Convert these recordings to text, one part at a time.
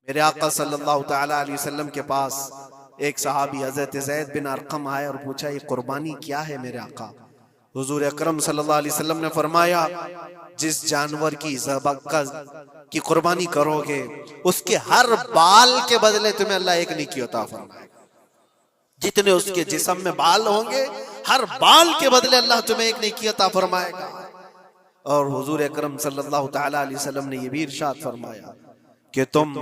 मेरे आका सल्लल्लाहु तआला अलैहि वसल्लम के पास एक सहाबी हजरत ज़ैद बिन अरकम आए और पूछा, ये कुर्बानी क्या है मेरे आका? हुजूर अकरम सल्लल्लाहु अलैहि वसल्लम ने फरमाया, जिस जानवर की की कुर्बानी करोगे उसके हर बाल के बदले तुम्हें अल्लाह एक नेकी अता फरमाएगा। जितने उसके जिस्म में बाल होंगे हर बाल के बदले अल्लाह तुम्हें एक नेकी अता फरमाएगा। और हुजूर अकरम सल्लल्लाहु तआला अलैहि वसल्लम ने यह भी इरशाद फरमाया कि तुम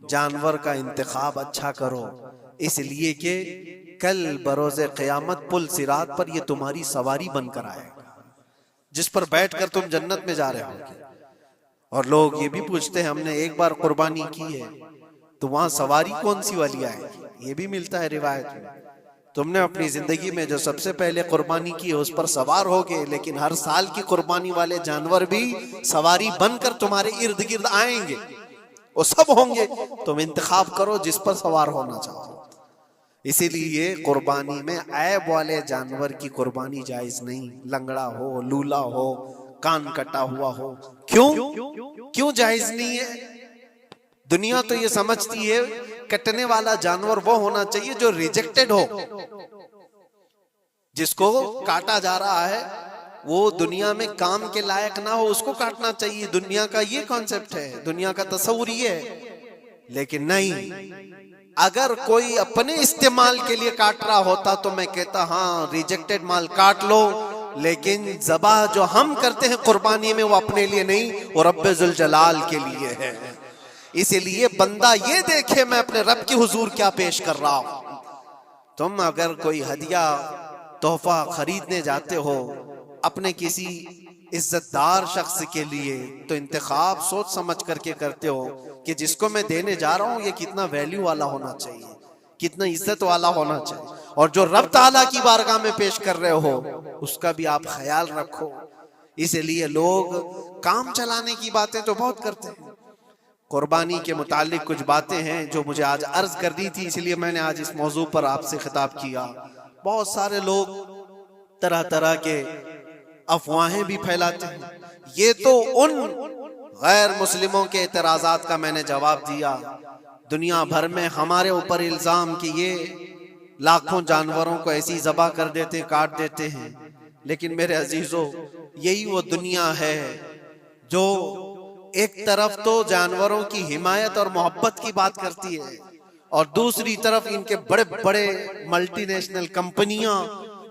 जानवर का इंतखाब अच्छा करो, इसलिए कि कल बरोज़े क़यामत पुल सिरात पर ये तुम्हारी सवारी बनकर आएगा, जिस पर बैठकर तुम जन्नत में जा रहे होगे। और लोग ये भी पूछते हैं, हमने एक बार कुर्बानी की है तो वहां सवारी कौन सी वाली आएगी? ये भी मिलता है रिवायत में, तुमने अपनी जिंदगी में जो सबसे पहले कुर्बानी की है उस पर सवार होगे, लेकिन हर साल की कुर्बानी वाले जानवर भी सवारी बनकर तुम्हारे इर्द गिर्द आएंगे, वो सब होंगे। तुम इंतखाब करो जिस पर सवार होना चाहो। इसीलिए कुर्बानी में ऐब वाले जानवर की कुर्बानी जायज नहीं। लंगड़ा हो, लूला हो, कान कटा हुआ हो, क्यों जायज नहीं है? दुनिया तो ये समझती है कटने वाला जानवर वो होना चाहिए जो रिजेक्टेड हो, जिसको काटा जा रहा है वो दुनिया में काम के लायक ना हो, उसको काटना चाहिए। दुनिया का ये कॉन्सेप्ट है, दुनिया का तस्वुर ये है। लेकिन नहीं, अगर कोई अपने इस्तेमाल के लिए काट रहा होता तो मैं कहता हाँ रिजेक्टेड माल काट लो, लेकिन ज़बाह जो हम करते हैं कुर्बानी में वो अपने लिए नहीं, वो रब्बे जुल जलाल के लिए है। इसीलिए बंदा ये देखे मैं अपने रब की हुजूर क्या पेश कर रहा हूं। तुम अगर कोई हदिया तोहफा खरीदने जाते हो अपने किसी इज्जतदार शख्स के लिए, तो इंतखाब सोच समझ करके करते हो कि जिसको मैं देने जा रहा हूं ये कितना वैल्यू वाला होना चाहिए, कितना इज्जत वाला होना चाहिए, और जो रब ताला की बारगाह में पेश कर रहे हो उसका भी आप ख्याल रखो। इसलिए लोग काम चलाने की बातें तो बहुत करते हैं। कुर्बानी के मुतालिक कुछ बातें हैं जो मुझे आज अर्ज करनी थी, इसलिए मैंने आज इस मौजू पर आपसे खिताब किया। बहुत सारे लोग तरह तरह के अफवाहें भी फैलाते हैं। ये तो उन गैर मुस्लिमों के एतराज़ात का मैंने जवाब दिया। दुनिया भर में हमारे ऊपर इल्जाम कि ये लाखों जानवरों को ऐसी ज़बह कर देते, काट देते हैं। लेकिन मेरे अजीजों, यही वो दुनिया है जो एक तरफ तो जानवरों की हिमायत और मोहब्बत की बात करती है, और दूसरी तरफ इनके बड़े बड़े मल्टीनेशनल कंपनियां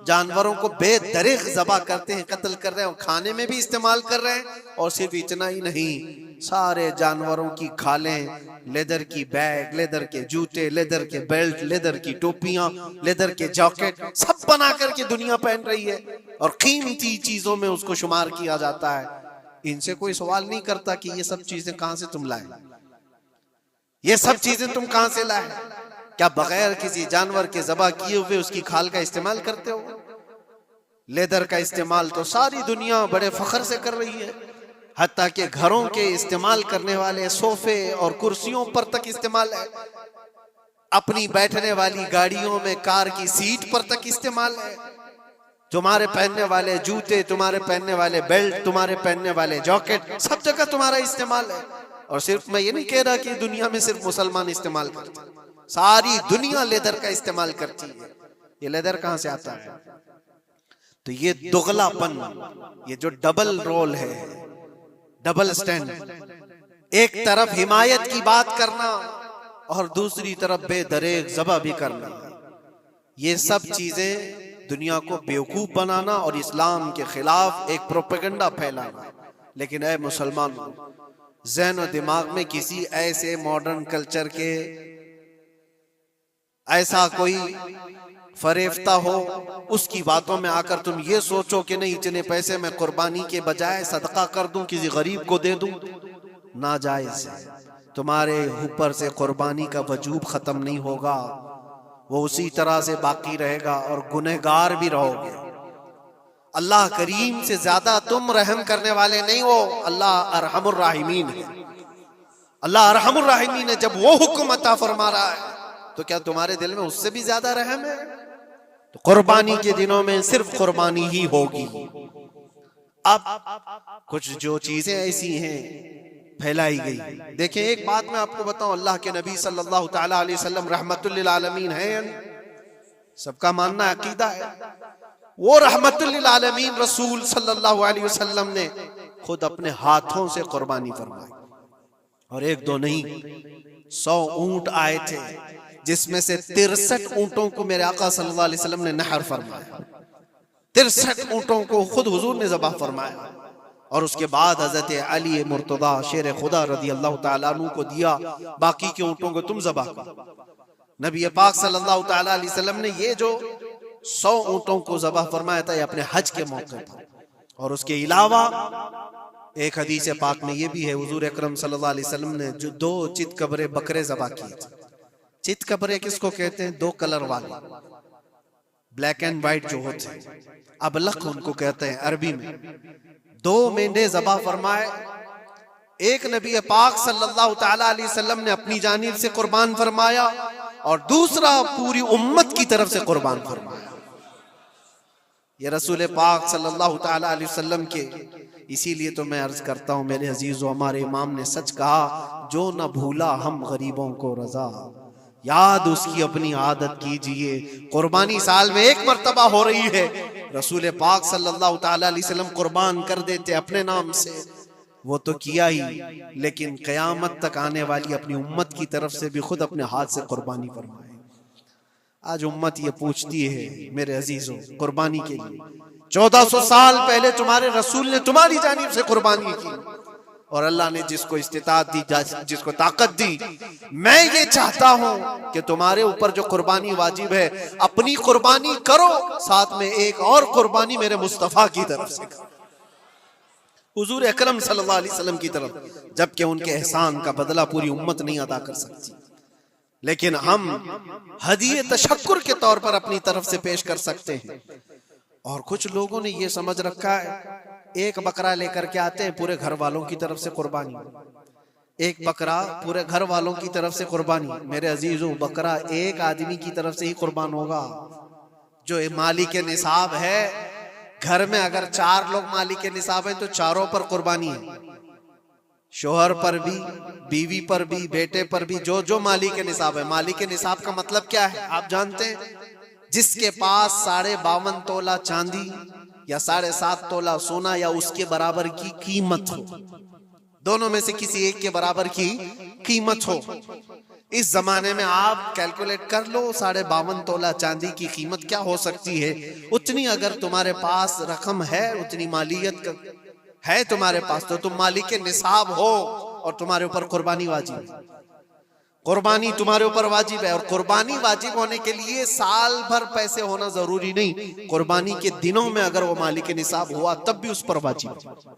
जानवरों को बेदरिग ज़बह करते हैं, कत्ल कर रहे हैं, खाने में भी इस्तेमाल कर रहे हैं। और सिर्फ इतना ही नहीं, सारे जानवरों की खालें, लेदर की बैग, लेदर के जूते, लेदर के बेल्ट, लेदर की टोपियां, लेदर के जैकेट सब बना करके दुनिया पहन रही है, और कीमती चीजों में उसको शुमार किया जाता है। इनसे कोई सवाल नहीं करता कि ये सब चीजें कहां से तुम लाए, ये सब चीजें तुम कहां से लाए? क्या बगैर किसी जानवर के ज़बह किए हुए उसकी खाल का इस्तेमाल करते हो? लेदर का इस्तेमाल तो सारी दुनिया बड़े फख्र से कर रही है, हत्ता कि घरों के इस्तेमाल करने वाले सोफे और कुर्सियों पर तक इस्तेमाल है, अपनी बैठने वाली गाड़ियों में कार की सीट पर तक इस्तेमाल है। तुम्हारे पहनने वाले जूते, तुम्हारे पहनने वाले बेल्ट, तुम्हारे पहनने वाले जैकेट, सब जगह तुम्हारा इस्तेमाल है। और सिर्फ मैं ये नहीं कह रहा कि दुनिया में सिर्फ मुसलमान इस्तेमाल करते हैं, सारी दुनिया लेदर का इस्तेमाल करती है। ये लेदर कहां से आता है? तो ये दुगलापन, ये जो डबल रोल है, डबल स्टैंड, एक तरफ हिमायत की बात करना और दूसरी तरफ बेदरेग ज़बह भी करना, ये सब चीजें दुनिया को बेवकूफ बनाना और इस्लाम के खिलाफ एक प्रोपेगेंडा फैलाना। लेकिन ऐ मुसलमान, ज़हन और दिमाग में किसी ऐसे मॉडर्न कल्चर के ऐसा कोई फरेफ्ता हो, उसकी बातों में आकर तुम ये सोचो कि नहीं इतने पैसे मैं कुर्बानी के बजाय सदका कर दूं, किसी गरीब को दे दूं, नाजायज है। तुम्हारे ऊपर से कुर्बानी का वजूब खत्म नहीं होगा, वो उसी तरह से बाकी रहेगा और गुनहगार भी रहोगे। अल्लाह करीम से ज्यादा तुम रहम करने वाले नहीं हो, अल्लाह अरहमुर राहिमीन है। अल्लाह अरहमुर राहिमीन है। जब वो हुक्म अता फरमा रहा है तो क्या तुम्हारे दिल में उससे भी ज्यादा रहम है? तो कुर्बानी के दिनों में सिर्फ कुर्बानी ही होगी। अब कुछ जो चीजें ऐसी हैं फैलाई गई। देखें, एक बात मैं आपको बताऊं, अल्लाह के नबी सल्लल्लाहु ताला अलैहि वसल्लम रहमतुल लिल आलमीन है, सबका मानना अकीदा है। वो रहमतुल लिल आलमीन रसूल सल्लल्लाहु अलैहि वसल्लम ने खुद अपने हाथों से कुर्बानी फरमाई, और एक दो नहीं, 100 ऊंट आए थे, जिसमें से 63 ऊंटों को मेरे आका सल्लल्लाहु अलैहि वसल्लम ने नहर फरमाया। 63 ऊंटों को खुद हुजूर ने ज़बह फरमाया, और उसके बाद हजरत अली मुर्तदा शेर खुदा रदी अल्लाह ताला अन्हु को दिया, बाकी के ऊंटों को तुम ज़बह करो। नबी पाक सल्लल्लाहु ताला अलैहि वसल्लम ने ये जो 100 ऊंटों को ज़बह फरमाया था, ये अपने हज के मौके पर। और उसके अलावा एक हदीस पाक में ये भी है, हुजूर अकरम सल्लल्लाहु अलैहि वसल्लम ने जो 2 चितकबरे बकरे ज़बह किए थे। चितकबरे किसको कहते हैं? 2 कलर वाले, ब्लैक एंड व्हाइट जो होते हैं, अबलख उनको कहते हैं अरबी में। 2 मेंढे ज़बह फरमाए। एक नबी पाक सल्लल्लाहु ताला अलैहि वसल्लम ने अपनी जानिब से कुर्बान फरमाया, और दूसरा पूरी उम्मत की तरफ से कुर्बान फरमाया। ये रसूल पाक सल्लल्लाहु ताला अलैहि वसल्लम के, इसीलिए तो मैं अर्ज करता हूँ मेरे अजीजों, हमारे इमाम ने सच कहा, जो न भूला हम गरीबों को रजा, याद उसकी अपनी आदत कीजिए। कुर्बानी साल में 1 मर्तबा हो रही है, रसूल पाक सल्लल्लाहु ताला अलैहि वसल्लम कुर्बान कर देते अपने नाम से, वो तो किया ही, लेकिन क़यामत तक आने वाली अपनी उम्मत की तरफ से भी खुद अपने हाथ से कुर्बानी फरमाए। आज उम्मत ये पूछती है मेरे अजीजों, कुर्बानी के लिए 1400 साल पहले तुम्हारे रसूल ने तुम्हारी जानिब से कुर्बानी की, और अल्लाह ने जिसको इस्तिताअत दी, जिसको ताकत दी, मैं ये चाहता हूं कि तुम्हारे ऊपर जो कुर्बानी वाजिब है, अपनी कुर्बानी करो, साथ में एक और कुर्बानी मेरे मुस्तफा की तरफ से करो, हुजूर अकरम सल्लल्लाहु अलैहि वसल्लम की तरफ। जबकि उनके एहसान का बदला पूरी उम्मत नहीं अदा कर सकती, लेकिन हम हदिये तशक्कुर के तौर पर अपनी तरफ से पेश कर सकते हैं। और कुछ लोगों ने ये समझ रखा है, एक बकरा लेकर के आते हैं, पूरे घर वालों की तरफ से कुर्बानी, एक बकरा पूरे घर वालों की तरफ से कुर्बानी। मेरे अजीजों, बकरा एक आदमी की तरफ से ही कुर्बान होगा जो माली के निसाब है। घर में अगर 4 लोग माली के निसाब है तो चारों पर कुर्बानी है, शोहर पर भी, बीवी पर भी, बेटे पर भी, जो जो माली के निसाब है। माली के निसाब का मतलब क्या है आप जानते हैं? जिसके पास 52.5 तोला चांदी या 7.5 तोला सोना या उसके बराबर की कीमत हो, दोनों में से किसी एक के बराबर की कीमत हो। इस जमाने में आप कैलकुलेट कर लो 52.5 तोला चांदी की कीमत क्या हो सकती है। उतनी अगर तुम्हारे पास रकम है, उतनी मालियत है तुम्हारे पास, तो तुम मालिक के निसाब हो और तुम्हारे ऊपर कुर्बानी वाजिब है। कुर्बानी तुम्हारे ऊपर वाजिब है, और कुर्बानी वाजिब होने के लिए साल भर पैसे होना जरूरी नहीं, कुर्बानी के दिनों में अगर वो मालिक के निसाब हुआ तब भी उस पर वाजिब है।